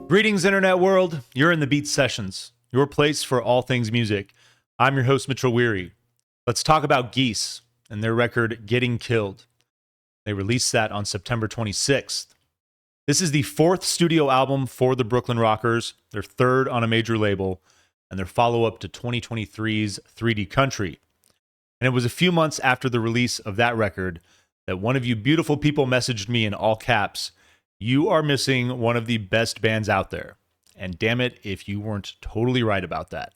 Greetings, Internet world. You're in the Beat Sessions, your place for all things music. I'm your host, Mitchell Weary. Let's talk about Geese and their record, Getting Killed. They released that on September 26th. This is the fourth studio album for the Brooklyn Rockers, their third on a major label, and their follow-up to 2023's 3D Country. And it was a few months after the release of that record that one of you beautiful people messaged me in all caps, "You are missing one of the best bands out there." And damn it if you weren't totally right about that.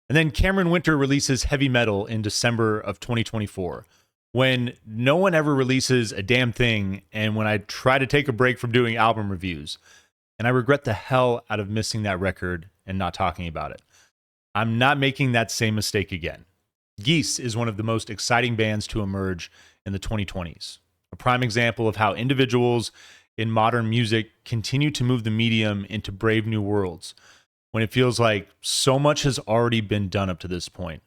And then Cameron Winter releases Heavy Metal in December of 2024, when no one ever releases a damn thing, and when I try to take a break from doing album reviews. And I regret the hell out of missing that record and not talking about it. I'm not making that same mistake again. Geese is one of the most exciting bands to emerge in the 2020s. A prime example of how individuals in modern music continue to move the medium into brave new worlds, when it feels like so much has already been done up to this point.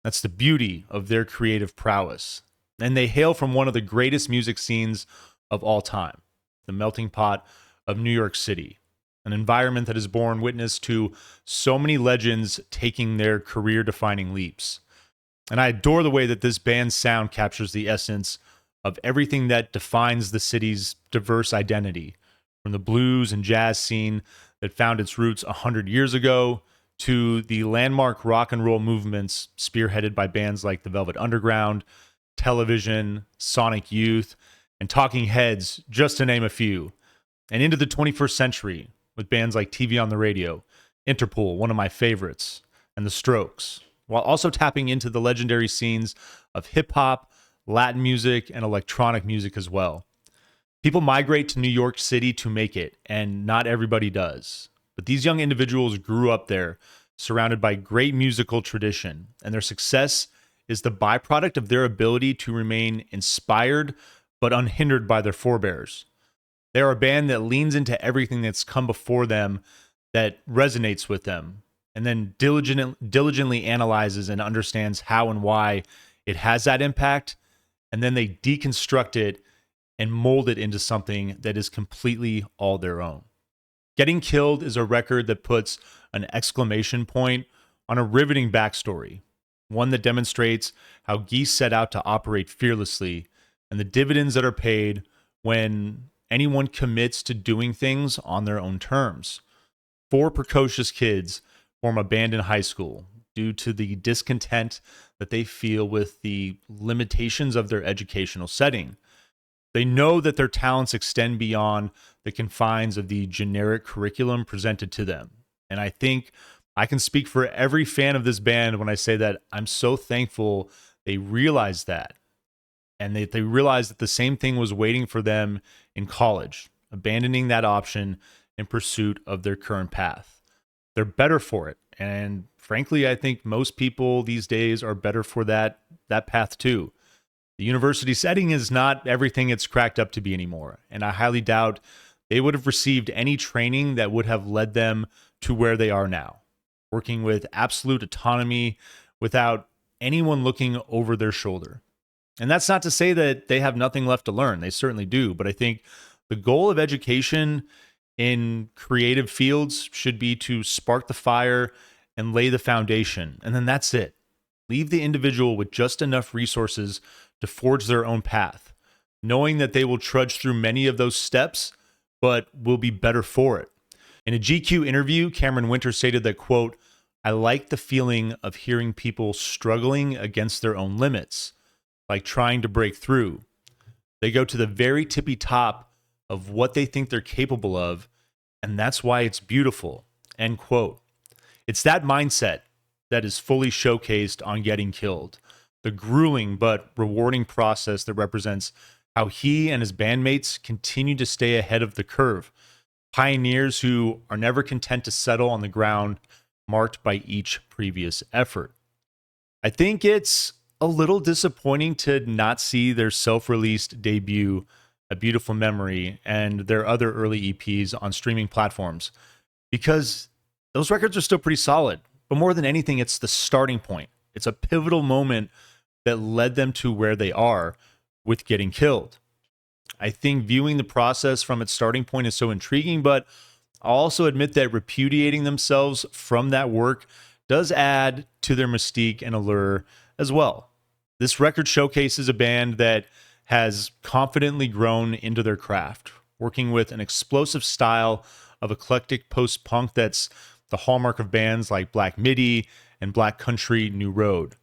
That's the beauty of their creative prowess. And they hail from one of the greatest music scenes of all time, the melting pot of New York City, an environment that has borne witness to so many legends taking their career-defining leaps. And I adore the way that this band's sound captures the essence of everything that defines the city's diverse identity, from the blues and jazz scene that found its roots 100 years ago to the landmark rock and roll movements spearheaded by bands like the Velvet Underground, Television, Sonic Youth, and Talking Heads, just to name a few. And into the 21st century with bands like TV on the Radio, Interpol, one of my favorites, and The Strokes, while also tapping into the legendary scenes of hip-hop, Latin music, and electronic music as well. People migrate to New York City to make it, and not everybody does. But these young individuals grew up there, surrounded by great musical tradition, and their success is the byproduct of their ability to remain inspired but unhindered by their forebears. They are a band that leans into everything that's come before them, that resonates with them, and then diligently analyzes and understands how and why it has that impact, and then they deconstruct it and mold it into something that is completely all their own. Getting Killed is a record that puts an exclamation point on a riveting backstory, one that demonstrates how Geese set out to operate fearlessly and the dividends that are paid when anyone commits to doing things on their own terms. Four precocious kids form a band in high school due to the discontent that they feel with the limitations of their educational setting. They know that their talents extend beyond the confines of the generic curriculum presented to them. And I think I can speak for every fan of this band when I say that I'm so thankful they realized that. And they realized that the same thing was waiting for them in college, abandoning that option in pursuit of their current path. They're better for it. And frankly, I think most people these days are better for that path too. The university setting is not everything it's cracked up to be anymore, and I highly doubt they would have received any training that would have led them to where they are now, working with absolute autonomy without anyone looking over their shoulder. And that's not to say that they have nothing left to learn. They certainly do, but I think the goal of education in creative fields should be to spark the fire and lay the foundation, and then that's it. Leave the individual with just enough resources to forge their own path, knowing that they will trudge through many of those steps, but will be better for it. In a GQ interview, Cameron Winter stated that, quote, "I like the feeling of hearing people struggling against their own limits, like trying to break through. They go to the very tippy top of what they think they're capable of, and that's why it's beautiful," end quote. It's that mindset that is fully showcased on Getting Killed, the grueling but rewarding process that represents how he and his bandmates continue to stay ahead of the curve, pioneers who are never content to settle on the ground marked by each previous effort. I think it's a little disappointing to not see their self-released debut, A Beautiful Memory, and their other early EPs on streaming platforms, because those records are still pretty solid. But more than anything, it's the starting point. It's a pivotal moment that led them to where they are with Getting Killed. I think viewing the process from its starting point is so intriguing, but I'll also admit that repudiating themselves from that work does add to their mystique and allure as well. This record showcases a band that has confidently grown into their craft, working with an explosive style of eclectic post-punk that's the hallmark of bands like Black Midi and Black Country New Road.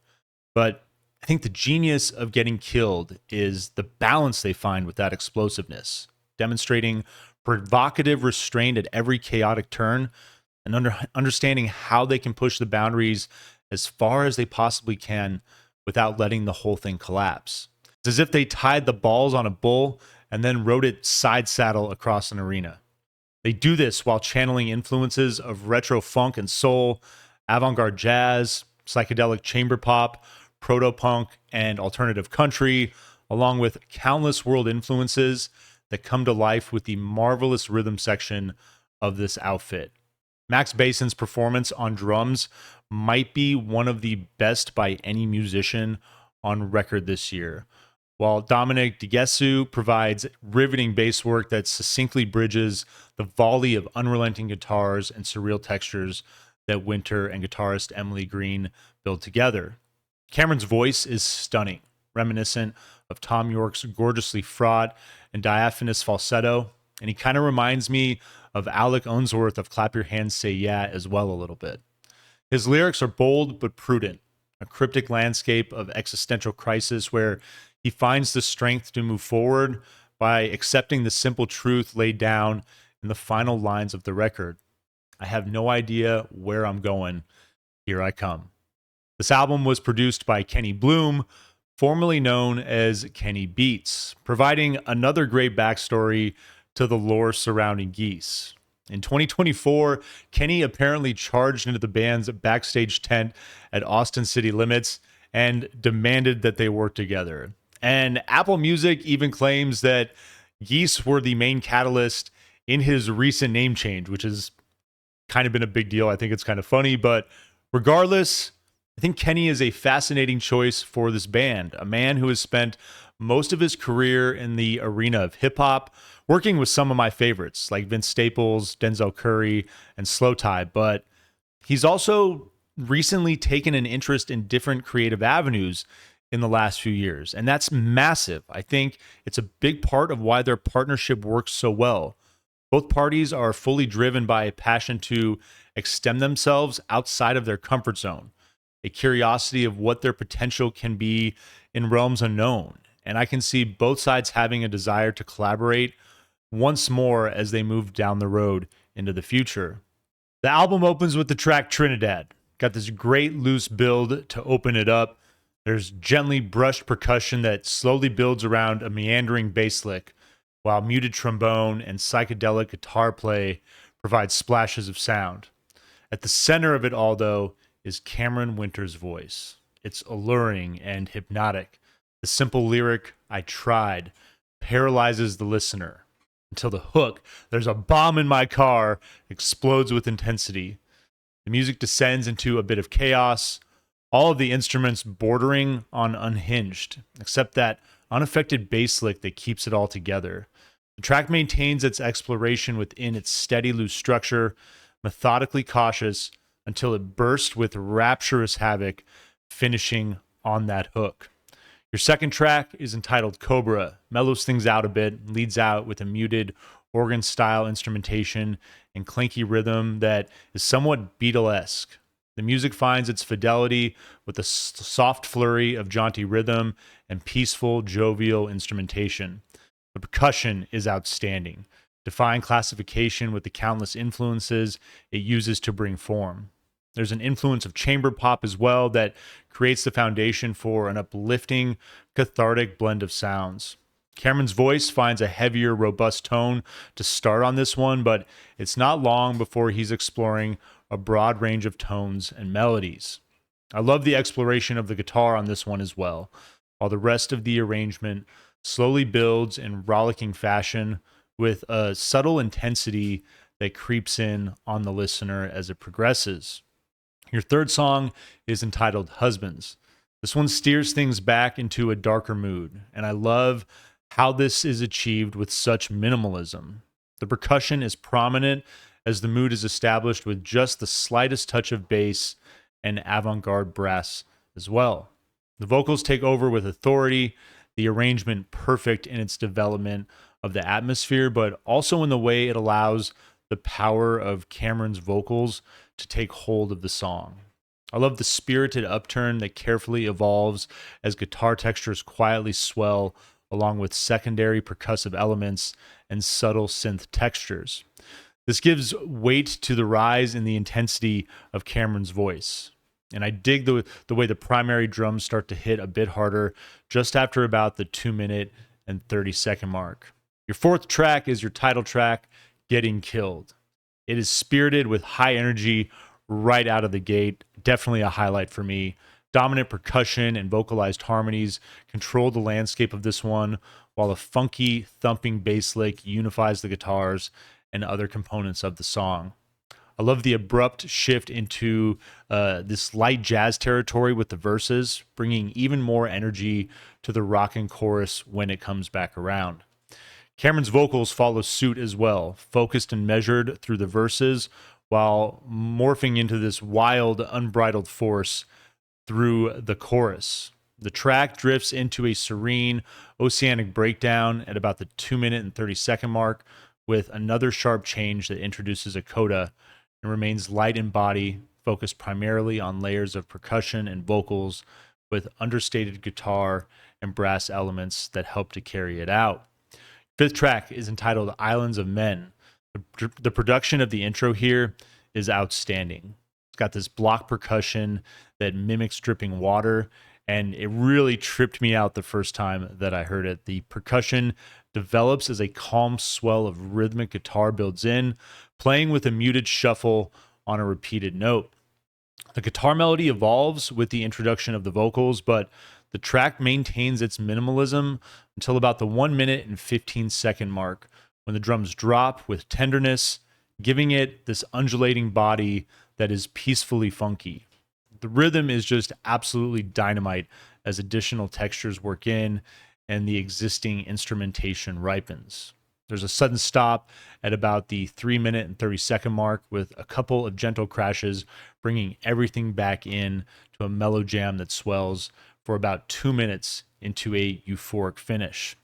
But I think the genius of Getting Killed is the balance they find with that explosiveness, demonstrating provocative restraint at every chaotic turn and understanding how they can push the boundaries as far as they possibly can without letting the whole thing collapse. It's as if they tied the balls on a bull and then rode it side saddle across an arena. They do this while channeling influences of retro funk and soul, avant-garde jazz, psychedelic chamber pop, proto-punk, and alternative country, along with countless world influences that come to life with the marvelous rhythm section of this outfit. Max Bason's performance on drums might be one of the best by any musician on record this year, while Dominic DeGesu provides riveting bass work that succinctly bridges the volley of unrelenting guitars and surreal textures that Winter and guitarist Emily Green build together. Cameron's voice is stunning, reminiscent of Tom York's gorgeously fraught and diaphanous falsetto, and he kind of reminds me of Alec Unsworth of Clap Your Hands Say Yeah as well a little bit. His lyrics are bold but prudent, a cryptic landscape of existential crisis where he finds the strength to move forward by accepting the simple truth laid down in the final lines of the record. I have no idea where I'm going. Here I come. This album was produced by Kenny Bloom, formerly known as Kenny Beats, providing another great backstory to the lore surrounding Geese. In 2024, Kenny apparently charged into the band's backstage tent at Austin City Limits and demanded that they work together. And Apple Music even claims that Geese were the main catalyst in his recent name change, which has kind of been a big deal. I think it's kind of funny, but regardless, I think Kenny is a fascinating choice for this band, a man who has spent most of his career in the arena of hip hop, working with some of my favorites like Vince Staples, Denzel Curry, and Slow Tie, but he's also recently taken an interest in different creative avenues in the last few years, and that's massive. I think it's a big part of why their partnership works so well. Both parties are fully driven by a passion to extend themselves outside of their comfort zone, a curiosity of what their potential can be in realms unknown. And I can see both sides having a desire to collaborate once more as they move down the road into the future. The album opens with the track Trinidad. Got this great loose build to open it up. There's gently brushed percussion that slowly builds around a meandering bass lick, while muted trombone and psychedelic guitar play provide splashes of sound. At the center of it all, though, is Cameron Winter's voice. It's alluring and hypnotic. The simple lyric, "I tried," paralyzes the listener until the hook, "There's a bomb in my car," explodes with intensity. The music descends into a bit of chaos, all of the instruments bordering on unhinged, except that unaffected bass lick that keeps it all together. The track maintains its exploration within its steady, loose structure, methodically cautious, until it bursts with rapturous havoc, finishing on that hook. Your second track is entitled Cobra, mellows things out a bit, leads out with a muted organ-style instrumentation and clanky rhythm that is somewhat Beatlesque. The music finds its fidelity with a soft flurry of jaunty rhythm and peaceful, jovial instrumentation. The percussion is outstanding, defying classification with the countless influences it uses to bring form. There's an influence of chamber pop as well that creates the foundation for an uplifting, cathartic blend of sounds. Cameron's voice finds a heavier, robust tone to start on this one, but it's not long before he's exploring a broad range of tones and melodies. I love the exploration of the guitar on this one as well, while the rest of the arrangement slowly builds in rollicking fashion with a subtle intensity that creeps in on the listener as it progresses. Your third song is entitled Husbands. This one steers things back into a darker mood, and I love how this is achieved with such minimalism. The percussion is prominent as the mood is established with just the slightest touch of bass and avant-garde brass as well. The vocals take over with authority, the arrangement perfect in its development of the atmosphere, but also in the way it allows the power of Cameron's vocals to take hold of the song. I love the spirited upturn that carefully evolves as guitar textures quietly swell along with secondary percussive elements and subtle synth textures. This gives weight to the rise in the intensity of Cameron's voice. And I dig the way the primary drums start to hit a bit harder just after about the 2 minute and 30-second mark. Your fourth track is your title track, Getting Killed. It is spirited with high energy right out of the gate. Definitely a highlight for me. Dominant percussion and vocalized harmonies control the landscape of this one, while a funky, thumping bass lick unifies the guitars and other components of the song. I love the abrupt shift into this light jazz territory with the verses, bringing even more energy to the rockin' chorus when it comes back around. Cameron's vocals follow suit as well, focused and measured through the verses, while morphing into this wild, unbridled force through the chorus. The track drifts into a serene, oceanic breakdown at about the 2 minute and 30-second mark, with another sharp change that introduces a coda and remains light in body, focused primarily on layers of percussion and vocals with understated guitar and brass elements that help to carry it out. Fifth track is entitled Islands of Men. The production of the intro here is outstanding. It's got this block percussion that mimics dripping water, and it really tripped me out the first time that I heard it. The percussion develops as a calm swell of rhythmic guitar builds in, playing with a muted shuffle on a repeated note. The guitar melody evolves with the introduction of the vocals, but the track maintains its minimalism until about the 1 minute and 15-second mark, when the drums drop with tenderness, giving it this undulating body that is peacefully funky. The rhythm is just absolutely dynamite as additional textures work in and the existing instrumentation ripens. There's a sudden stop at about the 3 minute and 30-second mark with a couple of gentle crashes, bringing everything back in to a mellow jam that swells for about 2 minutes into a euphoric finish.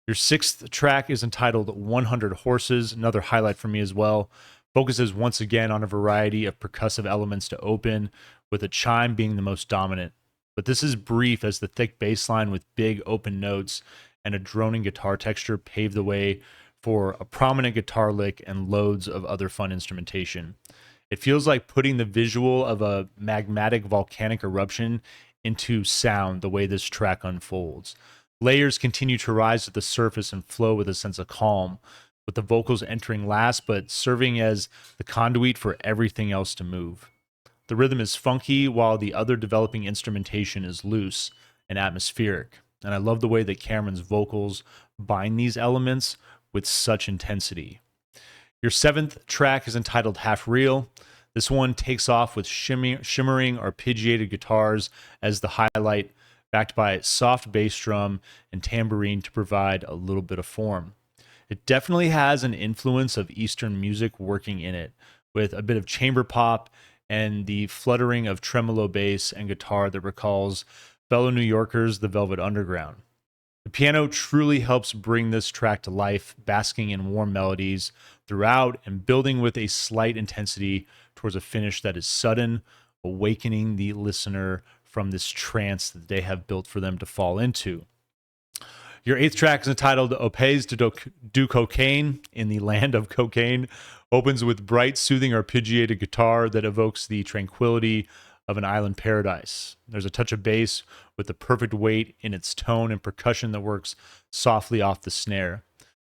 Your sixth track is entitled 100 Horses, another highlight for me as well. Focuses once again on a variety of percussive elements to open, with a chime being the most dominant. But this is brief as the thick bass line with big open notes and a droning guitar texture pave the way for a prominent guitar lick and loads of other fun instrumentation. It feels like putting the visual of a magmatic volcanic eruption into sound the way this track unfolds. Layers continue to rise to the surface and flow with a sense of calm, with the vocals entering last but serving as the conduit for everything else to move. The rhythm is funky while the other developing instrumentation is loose and atmospheric, and I love the way that Cameron's vocals bind these elements with such intensity. Your seventh track is entitled Half Real. This one takes off with shimmering arpeggiated guitars as the highlight, backed by soft bass drum and tambourine to provide a little bit of form. It definitely has an influence of Eastern music working in it, with a bit of chamber pop and the fluttering of tremolo bass and guitar that recalls fellow New Yorkers, the Velvet Underground. The piano truly helps bring this track to life, basking in warm melodies throughout and building with a slight intensity towards a finish that is sudden, awakening the listener from this trance that they have built for them to fall into. Your eighth track is entitled Opes to Do Cocaine in the Land of Cocaine. Opens with bright, soothing arpeggiated guitar that evokes the tranquility of an island paradise. There's a touch of bass with the perfect weight in its tone and percussion that works softly off the snare.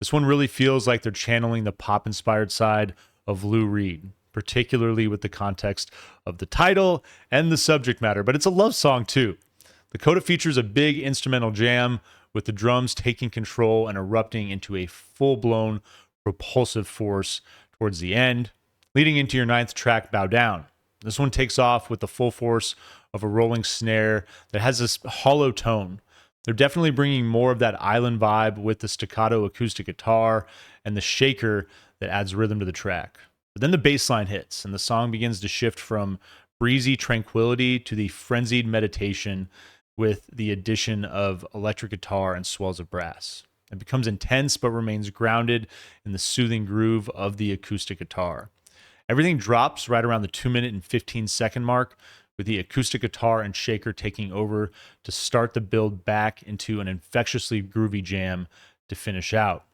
This one really feels like they're channeling the pop-inspired side of Lou Reed, particularly with the context of the title and the subject matter, but it's a love song too. The coda features a big instrumental jam with the drums taking control and erupting into a full-blown propulsive force towards the end, leading into your ninth track, Bow Down. This one takes off with the full force of a rolling snare that has this hollow tone. They're definitely bringing more of that island vibe with the staccato acoustic guitar and the shaker that adds rhythm to the track. But then the bass line hits, and the song begins to shift from breezy tranquility to the frenzied meditation with the addition of electric guitar and swells of brass. It becomes intense but remains grounded in the soothing groove of the acoustic guitar. Everything drops right around the 2 minute and 15-second mark, with the acoustic guitar and shaker taking over to start the build back into an infectiously groovy jam to finish out.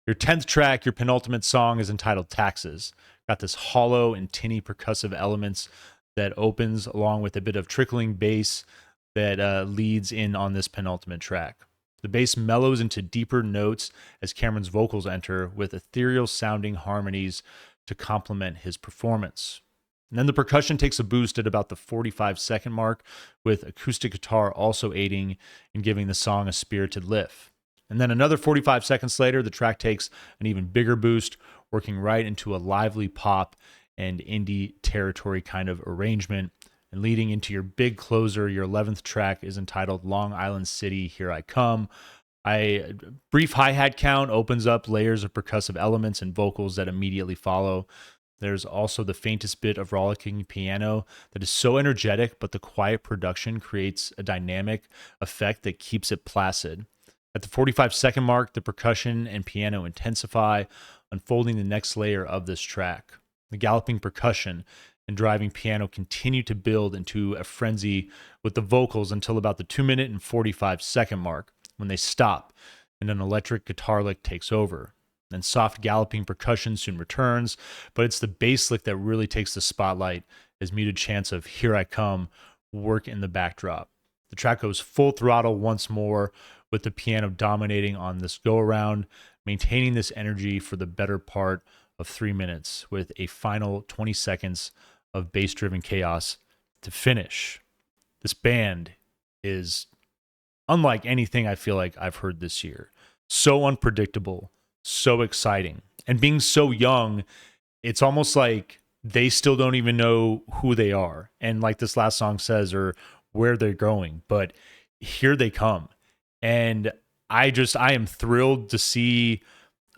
Your 10th track, your penultimate song, is entitled Taxes. Got this hollow and tinny percussive elements that opens along with a bit of trickling bass that leads in on this penultimate track. The bass mellows into deeper notes as Cameron's vocals enter with ethereal sounding harmonies to complement his performance. And then the percussion takes a boost at about the 45-second mark, with acoustic guitar also aiding in giving the song a spirited lift. And then another 45 seconds later, the track takes an even bigger boost, working right into a lively pop and indie territory kind of arrangement, and leading into your big closer. Your 11th track is entitled Long Island City, Here I Come. A brief hi-hat count opens up layers of percussive elements and vocals that immediately follow. There's also the faintest bit of rollicking piano that is so energetic, but the quiet production creates a dynamic effect that keeps it placid. At the 45-second mark, the percussion and piano intensify, unfolding the next layer of this track. The galloping percussion and driving piano continue to build into a frenzy with the vocals until about the 2 minute and 45-second mark, when they stop and an electric guitar lick takes over. Then soft galloping percussion soon returns, but it's the bass lick that really takes the spotlight as muted chants of Here I Come work in the backdrop. The track goes full throttle once more, with the piano dominating on this go-around, maintaining this energy for the better part of 3 minutes, with a final 20 seconds of bass-driven chaos to finish. This band is unlike anything I feel like I've heard this year. So unpredictable, so exciting. And being so young, it's almost like they still don't even know who they are. And like this last song says, or where they're going, but here they come. And I am thrilled to see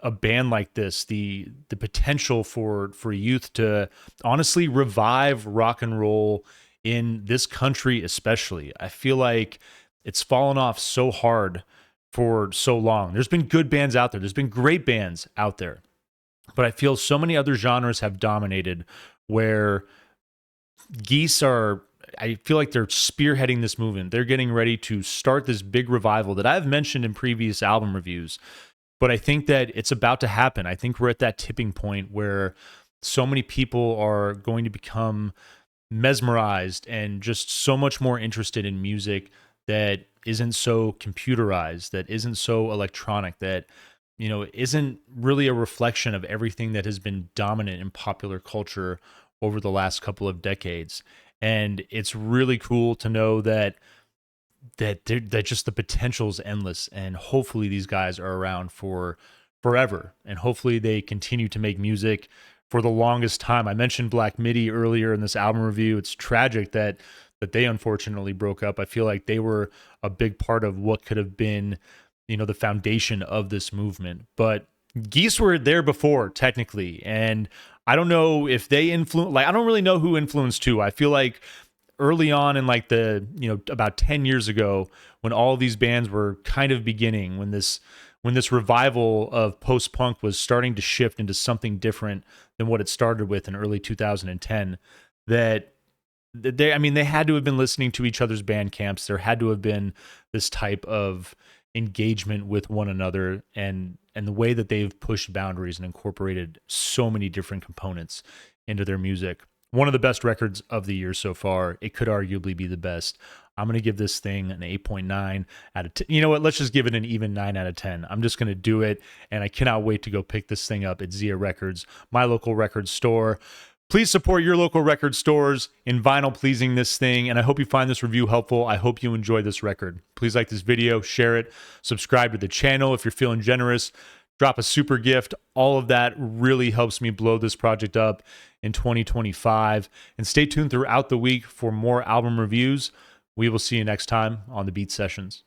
a band like this, the potential for youth to honestly revive rock and roll in this country especially. I feel like it's fallen off so hard for so long. There's been good bands out there. There's been great bands out there. But I feel so many other genres have dominated, where Geese I feel like they're spearheading this movement. They're getting ready to start this big revival that I've mentioned in previous album reviews. But I think that it's about to happen. I think we're at that tipping point where so many people are going to become mesmerized and just so much more interested in music that isn't so computerized, that isn't so electronic, that isn't really a reflection of everything that has been dominant in popular culture over the last couple of decades. And it's really cool to know that just the potential is endless, and hopefully these guys are around for forever, and hopefully they continue to make music for the longest time. I mentioned Black Midi earlier in this album review. It's tragic that they unfortunately broke up. I feel like they were a big part of what could have been, the foundation of this movement. But Geese were there before, technically, and I don't know if they influence. I don't really know who influenced who. I feel like early on in about 10 years ago, when all these bands were kind of beginning, when this revival of post-punk was starting to shift into something different than what it started with in early 2010, that they had to have been listening to each other's band camps. There had to have been this type of engagement with one another, and the way that they've pushed boundaries and incorporated so many different components into their music. One of the best records of the year so far. It could arguably be the best. I'm going to give this thing an 8.9 out of 10. You know what? Let's just give it an even 9 out of 10. I'm just going to do it, and I cannot wait to go pick this thing up at Zia Records, my local record store. Please support your local record stores in vinyl pleasing this thing, and I hope you find this review helpful. I hope you enjoy this record. Please like this video, share it, subscribe to the channel if you're feeling generous, drop a super gift. All of that really helps me blow this project up in 2025. And stay tuned throughout the week for more album reviews. We will see you next time on the Beat Sessions.